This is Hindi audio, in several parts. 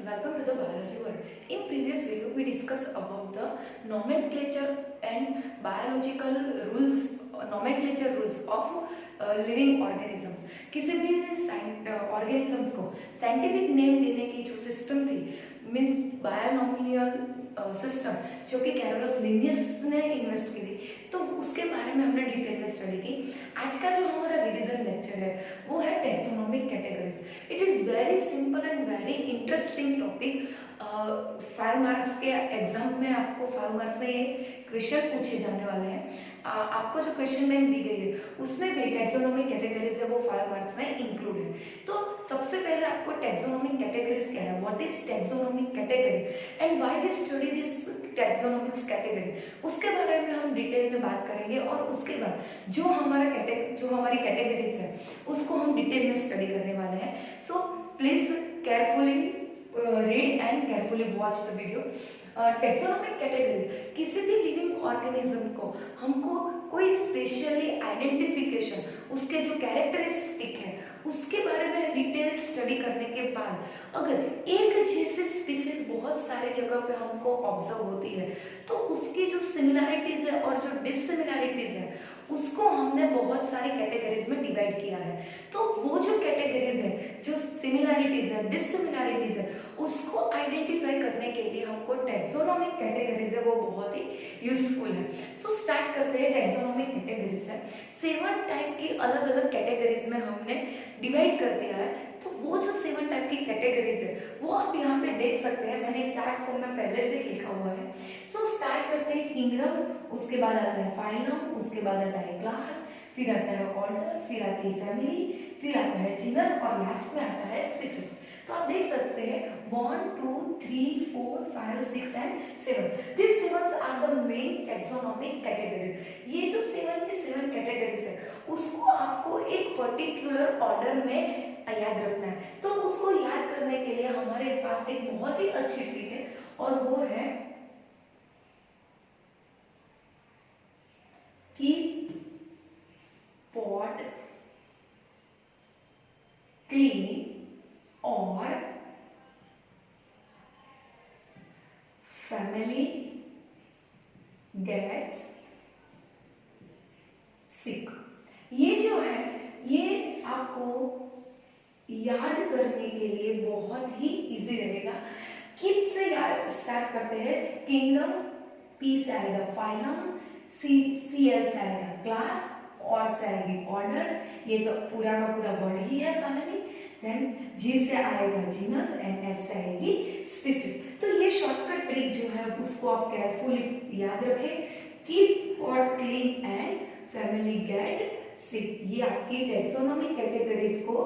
welcome to the biology world. In previous video, we discussed about the nomenclature and biological rules, nomenclature rules of living organisms. किसी भी ऑर्गेनिजम्स को साइंटिफिक नेम देने की जो सिस्टम थी मीन्स बायोनॉमियल सिस्टम जो कि कैरोलस लिनियस ने इन्वेस्ट की थी, तो उसके बारे में हमने डिटेल में स्टडी की। आज का जो हमारा रिवीजन लेक्चर है वो है taxonomic categories. It is very simple and very interesting topic. 5 marks के एग्जाम में आपको 5 मार्क्स में ये क्वेश्चन पूछे जाने वाले हैं। आपको जो क्वेश्चन बैंक दी गई है उसमें भी टैक्सोनॉमिक कैटेगरीज है वो 5 मार्क्स में इंक्लूड है। तो सबसे पहले आपको टैक्सोनॉमिक कैटेगरीज क्या है, what is taxonomic category and why we study this taxonomics category, उसके बारे में हम डिटेल में बात करेंगे। और उसके बाद जो हमारी कैटेगरीज है उसको हम डिटेल में स्टडी करने वाले हैं। So please carefully read and carefully watch the video. Taxonomic categories किसी भी लिविंग ऑर्गेनिज्म को हमको कोई स्पेशली आइडेंटिफिकेशन, उसके जो कैरेक्टरिस्टिक है उसके बारे में डिटेल स्टडी करने के बाद अगर एक जैसे स्पीसीज बहुत सारे जगह पे हमको ऑब्जर्व होती है तो उसकी जो सिमिलैरिटीज है और जो डिससिमिलैरिटीज है उसको हमने बहुत सारी कैटेगरीज में डिवाइड किया है। तो वो जो कैटेगरीज है, जो सिमिलैरिटीज है, डिससिमिलैरिटीज है, उसको आइडेंटिफाई करने के लिए हमको टैक्सोनॉमिक कैटेगरीज है वो बहुत ही यूजफुल है। सो स्टार्ट करते हैं। टैक्सोनॉमिक कैटेगरीज है 7 टाइप की अलग अलग कैटेगरीज में हमने डिवाइड कर दिया है। तो वो जो 7 टाइप की कैटेगरीज है वो आप यहाँ पे देख सकते हैं, मैंने चार्ट फॉर्म में पहले से लिखा हुआ है। सो स्टार्ट करते हैं किंगडम, उसके बाद आता है फाइलम, उसके बाद आता है क्लास, फिर आता है ऑर्डर, फिर आती है फैमिली, फिर आता है जीनस और लास्ट में आता है स्पीसीज। तो आप देख सकते हैं 1 2 3 4 5 6 and 7। This 7 are the main taxonomic categories. ये जो 7 की 7 कैटेगरीज है उसको आपको एक पर्टिकुलर ऑर्डर में याद रखना है। तो उसको याद करने के लिए हमारे पास एक बहुत ही अच्छी ट्रिक है और वो है कीप पॉट क्लीन और फैमिली गेट्स सिक। ये जो है ये आपको याद करने के लिए बहुत ही इजी रहेगा। कीप से याद स्टार्ट करते हैं। किंगडम पी से आएगा फाइलम, सी एल से आएगा क्लास, और से आएगी ऑर्डर, ये तो पूरा का पूरा वर्ड ही है फैमिली। देन जी से आएगा जीनस एंड एस से आएगी स्पीसीज। तो ये शॉर्टकट ट्रिक जो है उसको आप केयरफुली याद रखें। Keep pot clean and family get sick, ये आपकी टैक्सोनॉमिक कैटेगरीज को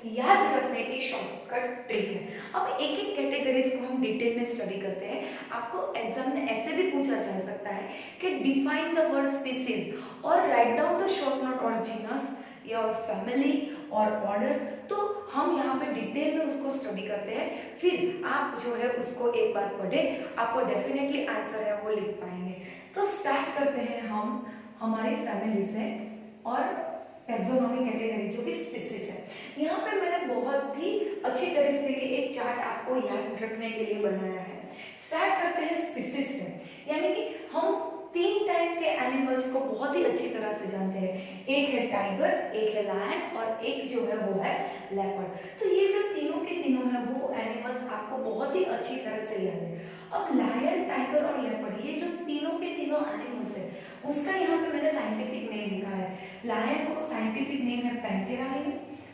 याद रखने की शॉर्टकट ट्रिक है। अब एक एक कैटेगरीज को हम डिटेल में स्टडी करते हैं। आपको एग्जाम में ऐसे भी पूछा जा सकता है कि डिफाइन द वर्ड स्पीसीज और write down the short note और जीनस या और फैमिली और ऑर्डर। तो हम यहाँ पे डिटेल में उसको स्टडी करते हैं, फिर आप जो है उसको एक बार पढ़े, आपको डेफिनेटली आंसर है वो लिख पाएंगे। तो स्टार्ट करते हैं हम हमारी फैमिली से और टैक्सोनॉमिक कैटेगरी जो कि स्पीसीज है। यहाँ पे मैंने बहुत ही अच्छी तरह से एक चार्ट आपको याद रखने के लिए बनाया है। स्टार्ट करते हैं स्पीसीज से, यानी कि हम 3 टाइप के एनिमल्स को बहुत ही अच्छी तरह से जानते हैं। एक है टाइगर, एक है लायन और एक जो है वो है लेपर्ड। तो ये जो तीनों के तीनों है वो एनिमल्स आपको बहुत ही अच्छी तरह से याद है। अब लायन, टाइगर और लेपर्ड ये जो तीनों के तीनों एनिमल्स है उसका यहाँ पे मैंने साइंटिफिक नेम लिखा है। लायन को साइंटिफिक नेम है पैंथेरा लायन,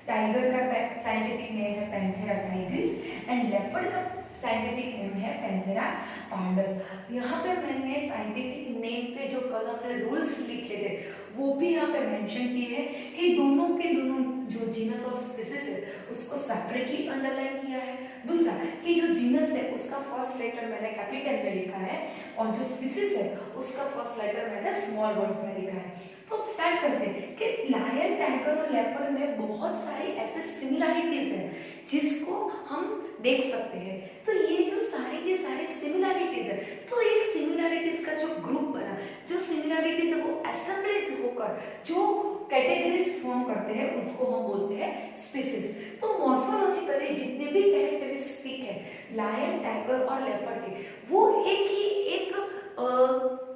टाइगर का साइंटिफिक नेम है पैंथेरा टाइग्रिस एंड लेपर्ड का साइंटिफिक नेम है पैंथेरा पार्डस। यहाँ पे मैंने साइंटिफिक नेम के जो कल हमने रूल्स लिखे थे वो भी यहाँ पे मेंशन किए हैं कि दोनों के दोनों जो जीनस और स्पीसीज है उसको सेपरेटली अंडरलाइन किया है। दूसरा कि जो जीनस है उसका फर्स्ट लेटर मैंने कैपिटल में लिखा है और जो स्पीसीज है उसका फर्स्ट लेटर मैंने स्मॉल वर्ड्स में लिखा है। तो स्टार्ट करते हैं कि लायन, टाइगर और लेपर्ड में बहुत सारी ऐसे सिमिलैरिटीज है जिसको हम देख सकते हैं। तो ये जो सारी के सारी सिमिलैरिटीज है, तो एक सिमिलैरिटीज का जो ग्रुप बना, जो सिमिलैरिटीज है वो असेंबलीज होकर जो कैटेगरीज फॉर्म करते हैं उसको हम बोलते हैं स्पीसीज। तो मॉर्फोलॉजिकली जितने भी कैरेक्टरिस्टिक है लायन, टाइगर और लेपर्ड के, वो एक ही एक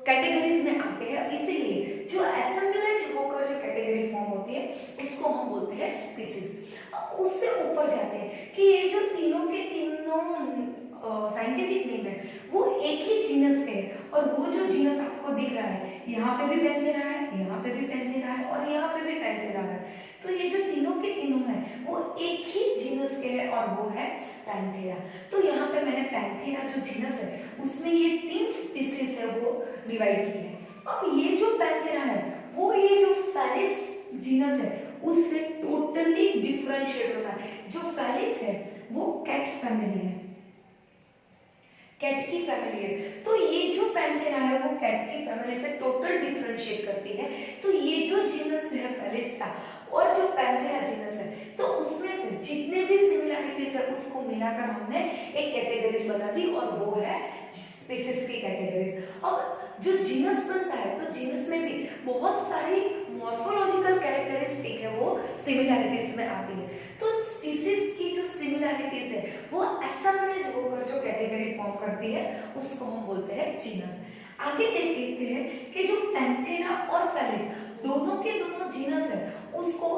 कैटेगरीज में आते हैं। इसीलिए जो असेंबलेज होकर जो कैटेगरी फॉर्म होती है उसको हम बोलते हैं स्पीसीज। अब उससे ऊपर जाते हैं कि ये जो तीनों के तीनों साइंटिफिक नेम है वो एक ही जीनस के है, और वो जो जीनस आपको दिख रहा है, यहाँ पे भी पैंथेरा है, यहाँ पे भी पैंथेरा है और यहाँ पे भी पैंथेरा है। तो ये जो तीनों के तीनों हैं वो एक ही जीनस के हैं और वो है पैंथेरा। तो यहाँ पे मैंने पैंथेरा जो जीनस है उसमें ये 3 स्पीसीज है वो डिवाइड की है। अब ये जो पैंथेरा है वो ये जो फेलिस जीनस है उससे टोटली डिफरेंशिएट होता है। जो फेलिस है वो कैट फैमिली है, कैट की फैमिली है। तो ये जो पैंथेरा है वो कैट की फैमिली से टोटल डिफरेंशिएट करती है। तो ये जो जीनस है फेलिस का और जो पैंथेरा जीनस है, तो उसमें से जितने भी सिमिलरिटीज है उसको मिलाकर हमने एक कैटेगरीज बना दी और वो है स्पीसीज की कैटेगरीज। अब जो जीनस बनता है तो जीनस में भी बहुत सारी मॉर्फोलॉजिकल कैरेक्टरिस्टिक है वो सिमिलरिटीज में आती है। तो स्पीसीज की जो सिमिलरिटीज है वो असेंबलेज होकर जो कैटेगरी फॉर्म करती है उसको हम बोलते हैं जीनस। आगे देखते हैं कि जो पैंथेरा और फेलिस दोनों के दोनों जीनस है उसको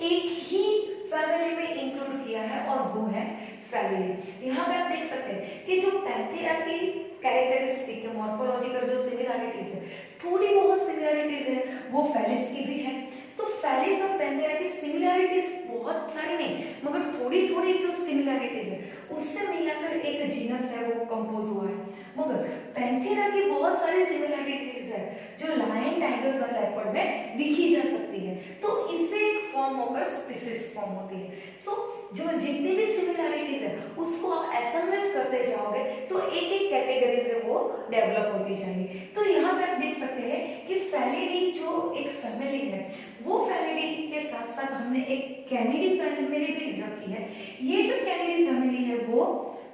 एक ही फैमिली में इंक्लूड किया है और वो है फैमिली। यहाँ पे आप देख सकते हैं कि जो पैंथेरा की कैरेक्टरिस्टिक है, मॉर्फोलॉजिकल जो सिमिलरिटीज है, थोड़ी बहुत सिमिलरिटीज है वो फेलिस की भी है। तो फेलिस और पैंथेरा की सिमिलरिटीज बहुत सारी नहीं मगर थोड़ी थोड़ी जो सिमिलरिटीज है उससे मिलाकर एक जीनस है वो कंपोज हुआ है। मगर पैंथेरा की बहुत सारी सिमिलरिटीज है जो लायन, टाइगर और लेपर्ड में दिखी जा सकती है। तो इससे एक फॉर्म होकर स्पीसीज फॉर्म होती है। सो जो जितनी भी सिमिलरिटीज है उसको आप एस्टेब्लिश करते जाओगे तो एक एक कैटेगरी से वो डेवलप होती जाएगी। तो यहाँ पे आप देख सकते हैं कि फेलिडी जो एक फैमिली है वो फैमिली के साथ साथ हमने एक कैनिडी फैमिली भी रखी है। ये जो कैनिडी फैमिली है वो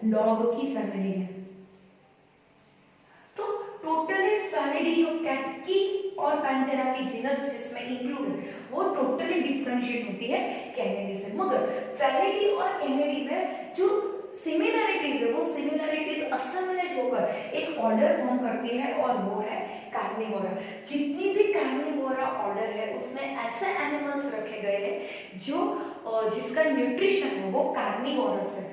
डॉग की फैमिली है। तो टोटली फैलिडी जो कैट की और पैंथेरा की जीनस जिसमें इंक्लूड है वो टोटली डिफरेंशिएट होती है कैनिडी से। मगर फैलिडी और कैनिडी में जो सिमिलरिटीज है वो सिमिलरिटीज असेंबलेज होकर एक ऑर्डर फॉर्म करती है और वो है कार्निवोरा। जितनी भी कार्निवोरा ऑर्डर है उसमें ऐसे एनिमल्स रखे गए हैं जो जिसका न्यूट्रिशन है वो कार्निवोरस है।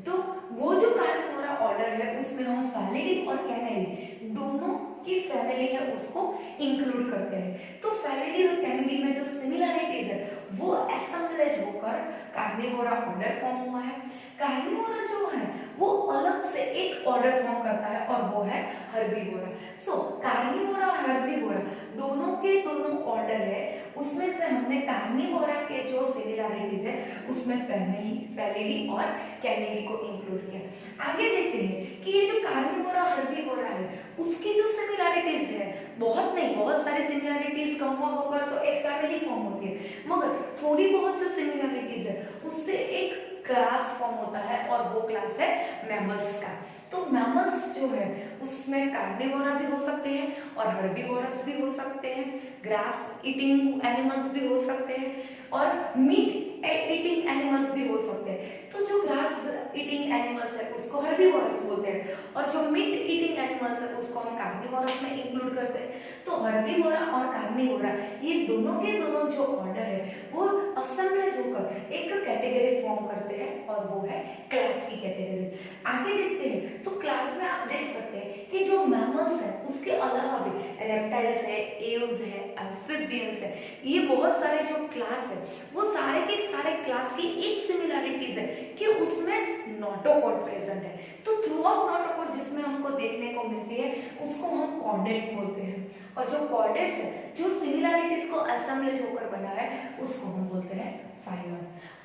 तो वो जो कार्निवोरा ऑर्डर है उसमें हम फैलिडी और कैनिडी दोनों की फैमिली है उसको इंक्लूड करते हैं। तो फैलिडी और कैनिडी में जो सिमिलरिटीज है वो असेंबलेज होकर कार्निवोरा ऑर्डर फॉर्म हुआ है। कार्निवोरा जो है वो अलग से एक ऑर्डर फॉर्म करता है और वो है हर्बीवोरा। सो कार्निवोरा और हर्बीवोरा दोनों के दोनों ऑर्डर है उसमें से हमने कार्निवोरा के जो सिमिलरिटीज है उसमें फैलिडी और कैनिडी को इंक्लूड किया। आगे देखते हैं कि ये जो कार्निवोरा हर्बीवोरा है उसकी जो सिमिलरिटीज है बहुत नहीं, बहुत सारी सिमिलरिटीज कंपोज होकर तो एक फैमिली फॉर्म होती है मगर थोड़ी बहुत जो सिमिलरिटीज है उससे एक क्लास फॉर्म होता है और वो क्लास है मैमल्स का। तो मैमल्स जो है उसमें कार्निवोरा भी हो सकते हैं और हर्बीवोरस भी हो सकते हैं, ग्रास ईटिंग एनिमल्स भी हो सकते हैं और मीट ईटिंग एनिमल्स भी हो सकते हैं। तो जो ग्रास ईटिंग एनिमल्स है उसको हर्बीवोरस बोलते हैं और जो मीट ईटिंग एनिमल्स है उसको हम कार्निवोरस में इंक्लूड करते हैं। तो हर्बीवोरा और कार्निवोरा ये दोनों के दोनों जो ऑर्डर है वो असेंबलेज होकर एक कैटेगरी फॉर्म करते हैं और वो है क्लास की कैटेगरीज। आगे देखते हैं तो क्लास में आप देख सकते हैं कि जो मैमल्स है उसके अलावा भी रेप्टाइल्स है, एव्स है, एम्फिबियंस है, ये बहुत सारे जो क्लास है वो सारे के सारे क्लास की एक सिमिलरिटीज है कि उसमें नोटोकॉर्ड प्रेजेंट है। तो थ्रू आउट नोटोकॉर्ड जिसमें हमको देखने को मिलती है उसको हम कॉर्डेट्स बोलते हैं और जो कॉर्डेट्स है जो सिमिलरिटीज को असेंबलेज होकर बना है उसको हम बोलते हैं फाइलम।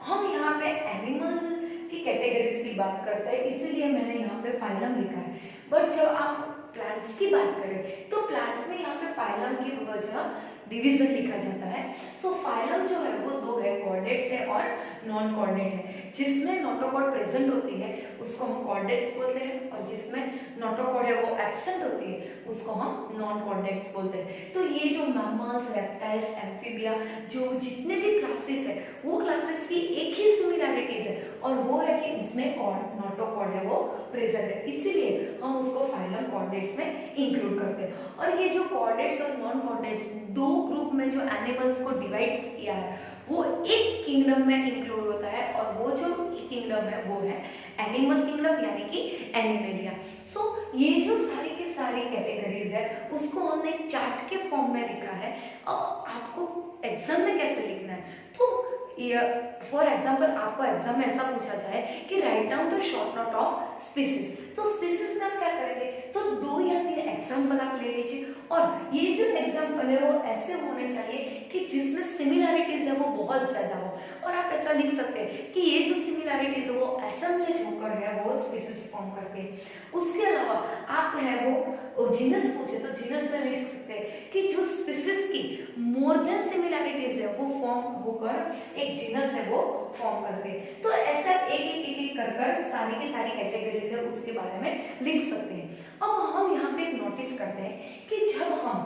हम यहाँ पे एनिमल की कैटेगरीज की बात करते हैं इसीलिए मैंने यहाँ पे फाइलम लिखा है। बट जब आप प्लांट्स की बात करें तो प्लांट्स में यहाँ पे फाइलम की वजह डिवीजन लिखा जाता है। सो फाइलम जो है वो दो है, कॉर्डेट्स है और नॉन कॉर्डेट है। जिसमें नोटोकॉर्ड प्रेजेंट होती है उसको हम कॉर्डेट्स बोलते हैं और जिसमें नोटोकॉर्ड है वो एब्सेंट होती है उसको हम नॉन कॉर्डेट्स बोलते हैं। तो ये जो मैमल्स, रेप्टाइल्स, एम्फीबिया जो जितने भी क्लासेस है वो क्लासेस की एक ही सिमिलरिटीज है और वो है कि उसमें नोटोकॉर्ड है वो प्रेजेंट है, इसीलिए हम उसको फाइलम कॉर्डेट्स में इंक्लूड करते हैं। और ये जो कॉर्डेट्स और नॉन कॉर्डेट्स दो ग्रुप में जो एनिमल्स को डिवाइड किया है वो एक किंगडम में इंक्लूड होता है, और वो जो किंगडम है वो है एनिमल किंगडम यानी कि एनिमेलिया। सो ये जो सारी की सारी कैटेगरीज है उसको हमने एक चार्ट के फॉर्म में लिखा है। अब आपको एग्जाम में कैसे लिखना है, तो फॉर एग्जाम्पल आपको एग्जाम में ऐसा पूछा जाए कि write down the short note of species, तो स्पीसीज का क्या करेंगे, तो 2 या 3 एग्जाम्पल आप ले लीजिए, और ये जो एग्जाम्पल है वो ऐसे होने चाहिए कि जिसमें सिमिलैरिटीज है वो बहुत ज्यादा हो। और आप ऐसा लिख सकते हैं कि ये जो सिमिलैरिटीज है वो असेंबलेज होकर है वो स्पीसीज फॉर्म करते हैं। उसके अलावा आप है वो जीनस पूछे तो जीनस में लिख सकते हैं कि जो स्पीसीज की मोर देन सिमिलैरिटीज है वो फॉर्म होकर एक जीनस है वो फॉर्म करते हैं। तो ऐसा एक कर सारी की सारी कैटेगरीज है उसके बारे में लिख सकते हैं। अब हम यहाँ पे एक नोटिस करते हैं कि जब हम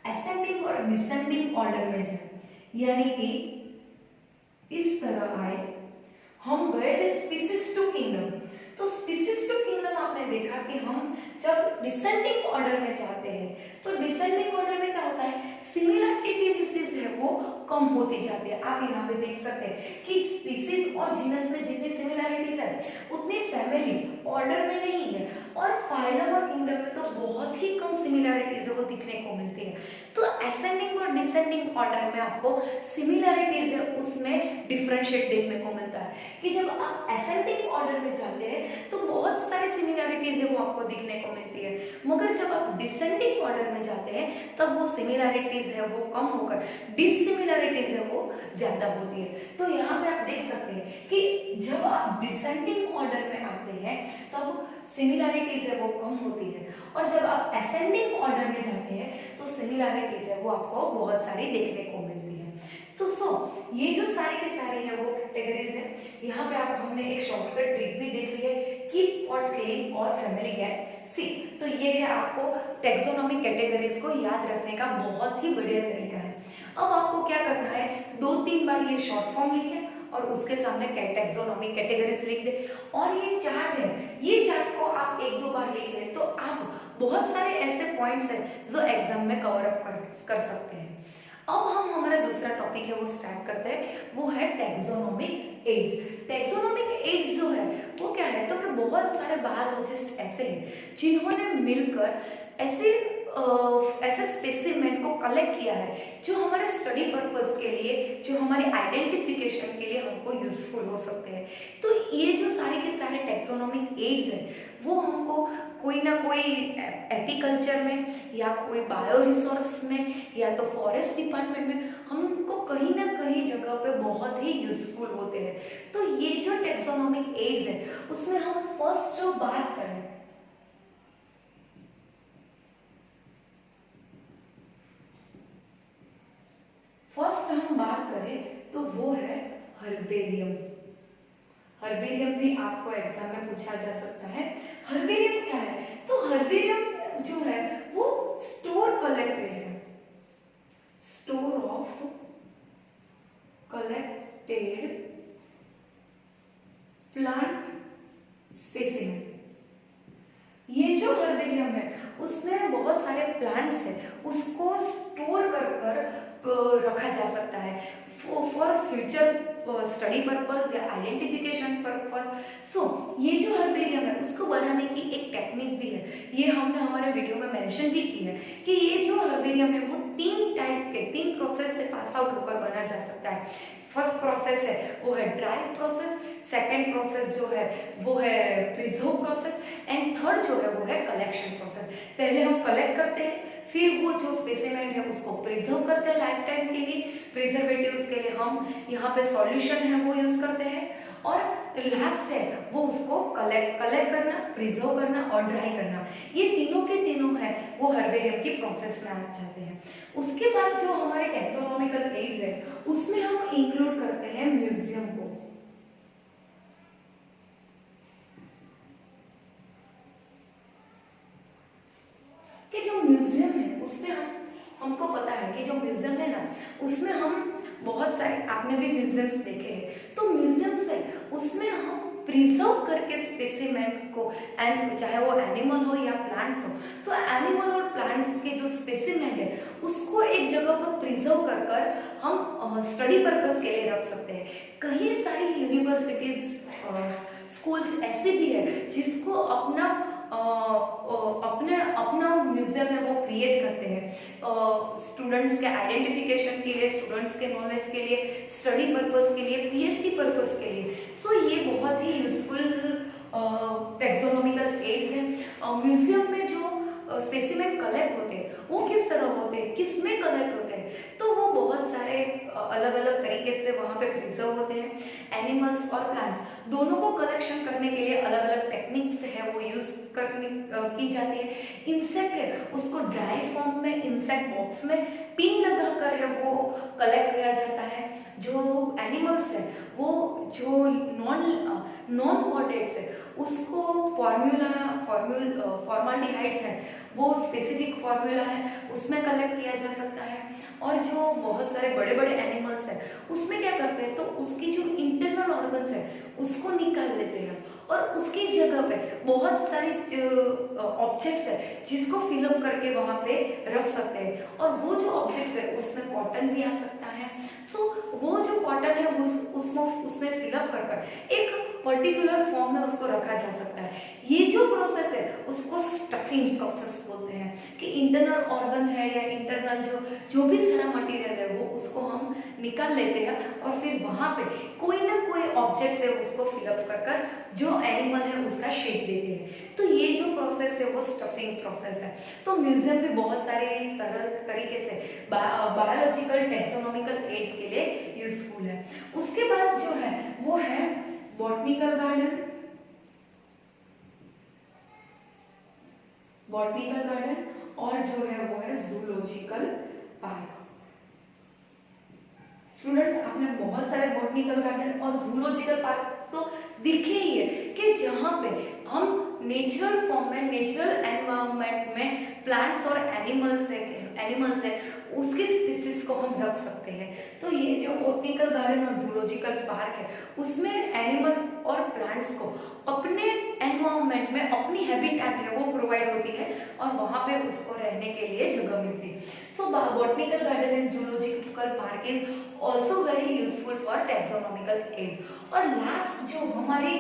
असेंडिंग और डिसेंडिंग ऑर्डर में जाए, यानी कि इस तरह आए, हम गए थे स्पीसीज टू किंगडम, तो स्पीसीज टू किंगडम आपने देखा कि हम जब डिसेंडिंग ऑर्डर में जाते हैं तो डिसेंडिंग ऑर्डर में क्या होता है, सिमिलैरिटीज है वो कम होती जाती है। आप यहाँ पे देख सकते हैं कि स्पीसीज और जीनस में जितनी सिमिलैरिटीज है उतनी फैमिली ऑर्डर में नहीं है, और फाइलम और किंगडम में तो बहुत ही कम सिमिलैरिटीज है वो दिखने को मिलती है। तो असेंडिंग और डिसेंडिंग ऑर्डर में आपको सिमिलैरिटीज है उसमें डिफरेंशिएट देखने को मिलता है कि जब आप असेंडिंग ऑर्डर में जाते हैं तो बहुत सारी सिमिलैरिटीज है वो आपको दिखने को मिलती है, मगर जब आप डिसेंडिंग ऑर्डर में जाते हैं तब वो सिमिलैरिटीज है वो कम होकर डिसिमिलैरिटीज है वो ज्यादा होती है। तो यहाँ पे आप देख सकते हैं कि जब आप डिसेंडिंग ऑर्डर में आते हैं तब सिमिलैरिटीज है वो कम होती है, और जब आप असेंडिंग ऑर्डर में जाते हैं तो सिमिलैरिटीज है वो आपको बहुत सारी देखने को मिलती है। तो ये जो सारी के सारे हैं वो कैटेगरीज है। यहाँ पे आप हमने एक शॉर्टकट ट्रिक भी देख ली है, कीप पॉट क्लीन और फैमिली गैप सी। तो ये है आपको टैक्सोनॉमिक कैटेगरीज को याद रखने का बहुत ही बढ़िया तरीका है। अब आपको क्या करना है, 2-3 बार ये शॉर्ट फॉर्म लिखें और उसके सामने टैक्सोनॉमिक कैटेगरीज लिख दे, और ये चार्ट है, ये चार्ट को आप 1-2 बार लिख लें तो आप बहुत सारे ऐसे पॉइंट्स हैं जो एग्जाम में कवर अप कर सकते हैं। अब हम हमारा दूसरा टॉपिक है वो स्टार्ट करते हैं, वो है टैक्सोनॉमिक एड्स। टैक्सोनॉमिक एड्स जो है वो क्या है, तो कि बहुत सारे बायोलॉजिस्ट ऐसे हैं जिन्होंने मिलकर ऐसे स्पेसिमेन को कलेक्ट किया है जो हमारे स्टडी पर्पस के लिए, जो हमारे आइडेंटिफिकेशन के लिए हमको यूजफुल हो सकते हैं। तो ये जो सारे के सारे टैक्सोनॉमिक एड्स हैं वो हमको कोई ना कोई एपीकल्चर में या कोई बायो रिसोर्स में या तो फॉरेस्ट डिपार्टमेंट में हमको कहीं ना कहीं जगह पे बहुत ही यूजफुल होते हैं। तो ये जो टैक्सोनॉमिक एड्स है उसमें हम फर्स्ट जो बात करें, तो वो है हर्बेरियम। हर्बेरियम भी आपको एग्जाम में पूछा जा सकता है। हर्बेरियम क्या है, तो हर्बेरियम जो है वो स्टोर कलेक्टेड है, store of collected plant specimen. ये जो हर्बेरियम है उसमें बहुत सारे प्लांट्स है उसको स्टोर कर रखा जा सकता है फॉर फ्यूचर स्टडी पर्पस या आइडेंटिफिकेशन पर्पस। सो ये जो हर्बेरियम है उसको बनाने की एक टेक्निक भी है, ये हमने हमारे वीडियो में मेंशन भी की है कि ये जो हर्बेरियम है वो 3 प्रोसेस से पास आउट होकर बना जा सकता है। फर्स्ट प्रोसेस है वो है ड्राई प्रोसेस, सेकेंड प्रोसेस जो है वो है प्रिजर्व प्रोसेस, एंड थर्ड जो है वो है कलेक्शन प्रोसेस। पहले हम कलेक्ट करते हैं, फिर वो जो स्पेसिमेन है उसको प्रिजर्व करते हैं लाइफ टाइम के लिए। प्रिजर्वेटिव्स के लिए हम यहाँ पे सॉल्यूशन है वो यूज करते हैं, और लास्ट है वो उसको कलेक्ट करना, प्रिजर्व करना और ड्राई करना। ये तीनों के तीनों है वो हर्बेरियम की प्रोसेस में आ जाते हैं। उसके बाद जो हमारे टैक्सोनॉमिकल एड्स है उसमें हम इंक्लूड करते हैं म्यूजियम को। कि जो म्यूजियम है उसमें हमको पता है कि जो म्यूजियम है ना उसमें हम बहुत सारे, आपने भी म्यूजियम्स देखे हैं, तो म्यूजियम से उसमें हम प्रिजर्व करके स्पेसिमेन एंड चाहे वो एनिमल हो या प्लांट्स हो, तो एनिमल और प्लांट्स के जो स्पेसिमेन है उसको एक जगह पर प्रिजर्व कर कर हम स्टडी पर्पस के लिए रख सकते हैं। कई सारी यूनिवर्सिटीज स्कूल्स ऐसे भी है जिसको अपना अपना म्यूजियम है वो क्रिएट करते हैं स्टूडेंट्स के आइडेंटिफिकेशन के लिए, स्टूडेंट्स के नॉलेज के लिए, स्टडी पर्पस के लिए, पीएचडी पर्पस के लिए। सो ये बहुत ही यूजफुल टेक्सोनॉमिकल एड्स हैं। म्यूजियम में जो स्पेसिमेन कलेक्ट होते हैं वो किस तरह होते हैं, किस में कलेक्ट होते हैं, तो वो बहुत सारे अलग अलग तरीके से वहाँ पे प्रिजर्व होते हैं। एनिमल्स और प्लांट्स दोनों को कलेक्शन करने के लिए अलग अलग टेक्निक्स है वो यूज करनी की जाती है। इंसेक्ट है उसको ड्राई फॉर्म में इंसेक्ट बॉक्स में पिन लगा कर है वो कलेक्ट किया जाता है। जो एनिमल्स है वो जो नॉन कॉर्डेट्स है उसको फॉर्माल्डिहाइड है वो स्पेसिफिक फॉर्मूला है उसमें कलेक्ट किया जा सकता है। और जो बहुत सारे बड़े बड़े एनिमल्स हैं उसमें क्या करते हैं, तो उसकी जो इंटरनल ऑर्गन्स है उसको निकाल लेते हैं और उसकी जगह पे बहुत सारे ऑब्जेक्ट्स है जिसको फिलअप करके वहाँ पे रख सकते हैं। और वो जो ऑब्जेक्ट्स है उसमें कॉटन भी आ सकता है। तो वो जो कॉटन है उसमें फिलअप कर कर एक पर्टिकुलर फॉर्म में उसको रखा जा सकता है। ये जो प्रोसेस है उसको स्टफिंग प्रोसेस बोलते हैं कि इंटरनल ऑर्गन है या इंटरनल जो भी सारा मटेरियल है वो उसको हम निकाल लेते हैं और फिर वहाँ पे कोई ना कोई ऑब्जेक्ट है उसको फिलअप कर कर जो एनिमल है उसका शेप देते हैं। तो ये जो प्रोसेस है वो स्टफिंग प्रोसेस है। तो म्यूजियम भी बहुत सारे तरीके से बायोलॉजिकल टेक्सोनॉमिकल एड्स के लिए यूजफुल है। उसके बाद जो है वो है बॉटनिकल गार्डन। और जो है वो है जूलॉजिकल पार्क। स्टूडेंट्स आपने बहुत सारे बॉटनिकल गार्डन और जूलॉजिकल पार्क तो दिखे ही है कि जहाँ पे हम नेचुरल फॉर्म में, नेचुरल एनवायरनमेंट में प्लांट्स और एनिमल्स है उसके स्पीसीज को हम रख सकते हैं। तो ये जो बॉटनिकल गार्डन और जूलॉजिकल पार्क है उसमें एनिमल्स और प्लांट्स को अपने एनवायरनमेंट में अपनी हैबिटेट है वो प्रोवाइड होती है और वहाँ पे उसको रहने के लिए जगह मिलती है। So botanical garden and zoological park is also very useful for taxonomical aids. और लास्ट जो हमारी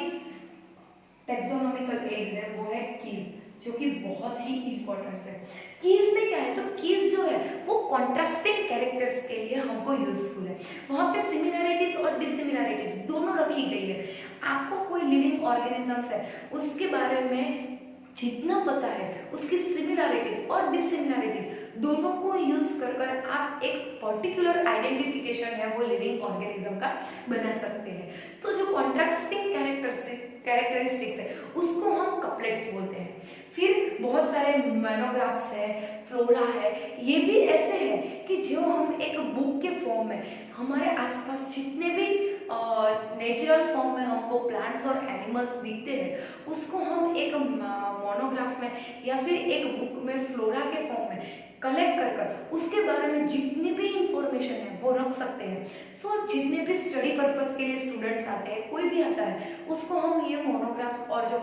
टेक्सोनॉमिकल एड्स है वो है कीज, जो कि बहुत ही इंपॉर्टेंट है। कीज में क्या है, तो कीज जो है वो कॉन्ट्रास्टिंग कैरेक्टर्स के लिए हमको यूजफुल है। वहाँ पे सिमिलैरिटीज और डिसिमिलैरिटीज दोनों रखी गई है। आपको कोई लिविंग ऑर्गेनिजम्स है उसके बारे में जितना पता है उसकी सिमिलैरिटीज और डिसिमिलैरिटीज दोनों को यूज कर कर आप एक पर्टिकुलर आइडेंटिफिकेशन है वो लिविंग ऑर्गेनिज्म का बना सकते हैं। तो जो कॉन्ट्रास्टिंग कैरेक्टरिस्टिक्स है उसको हम कपलेट्स बोलते हैं। फिर बहुत सारे मोनोग्राफ्स है, फ्लोरा है, ये भी ऐसे है कि जो हम एक बुक के फॉर्म में हमारे आसपास जितने भी नेचुरल फॉर्म में हमको प्लांट्स और एनिमल्स दिखते हैं उसको हम एक मोनोग्राफ में या फिर एक बुक में फ्लोरा के फॉर्म में कलेक्ट कर कर उसके बारे में जितनी भी इंफॉर्मेशन है वो रख सकते हैं। सो जितने भी स्टडी पर्पस के लिए स्टूडेंट्स आते हैं, कोई भी आता है, उसको हम ये मोनोग्राफ्स और जो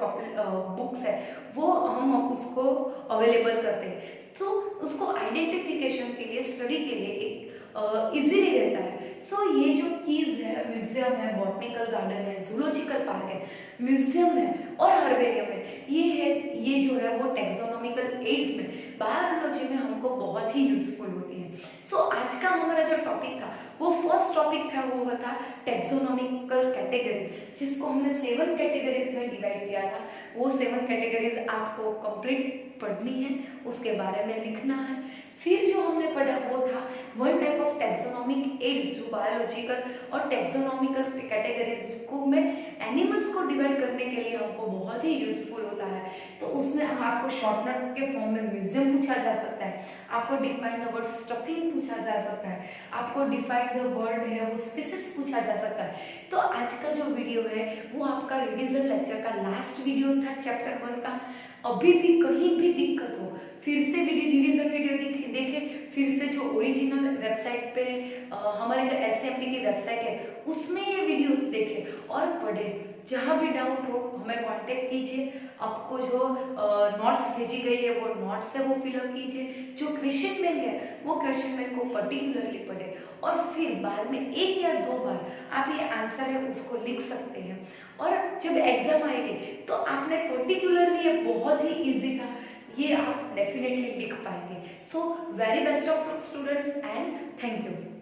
बुक्स है वो हम उसको अवेलेबल करते हैं। तो उसको आइडेंटिफिकेशन के लिए, स्टडी के लिए एक इजीली रहता है। सो ये जो कीज है, म्यूजियम है, बॉटनिकल गार्डन है, जूलॉजिकल पार्क है, म्यूजियम है और हर्बेरियम है, ये जो है वो टेक्सोनॉमिकल एड्स में, बायोलॉजी में हमको बहुत ही यूजफुल होती है। सो आज का हमारा जो टॉपिक था वो फर्स्ट टॉपिक था वो था टेक्सोनॉमिकल कैटेगरीज, जिसको हमने 7 कैटेगरीज में डिवाइड किया था। वो 7 कैटेगरीज आपको कंप्लीट पढ़नी है, उसके बारे में लिखना है। फिर जो हमने पढ़ा वो था 1 टाइप ऑफ टेक्सोनॉमिक एड्स, जो बायोलॉजिकल और टेक्सोनॉमिकल कैटेगरीज को में एनिमल्स को डिवाइड करने के लिए हमको बहुत ही यूजफुल होता है। तो उसमें आपको शॉर्ट नोट के फॉर्म में म्यूजियम पूछा जा सकता है, आपको डिफाइन द वर्ड स्टफिंग पूछा जा सकता है, आपको डिफाइन द वर्ड है वो स्पीसीज पूछा जा सकता है। तो आज का जो वीडियो है वो आपका रिवीजन लेक्चर का लास्ट वीडियो था चैप्टर 1 का। अभी भी कहीं भी दिक्कत हो फिर से रिवीजन वीडियो देखें, फिर से जो ओरिजिनल वेबसाइट पे हमारे जो एसएमडी की वेबसाइट है उसमें ये वीडियोस देखें और पढ़ें। जहाँ भी डाउट हो हमें कांटेक्ट कीजिए। आपको जो नोट्स भेजी गई है वो नोट्स है वो फिलअप कीजिए। जो क्वेश्चन बैंक है वो क्वेश्चन बैंक को पर्टिकुलरली पढ़े और फिर बाद में 1 या 2 बार आप ये आंसर है उसको लिख सकते हैं। और जब एग्जाम आएगी तो आपने पर्टिकुलरली ये बहुत ही इजी था, ये आप डेफिनेटली लिख पाएंगे। So very best of students and thank you.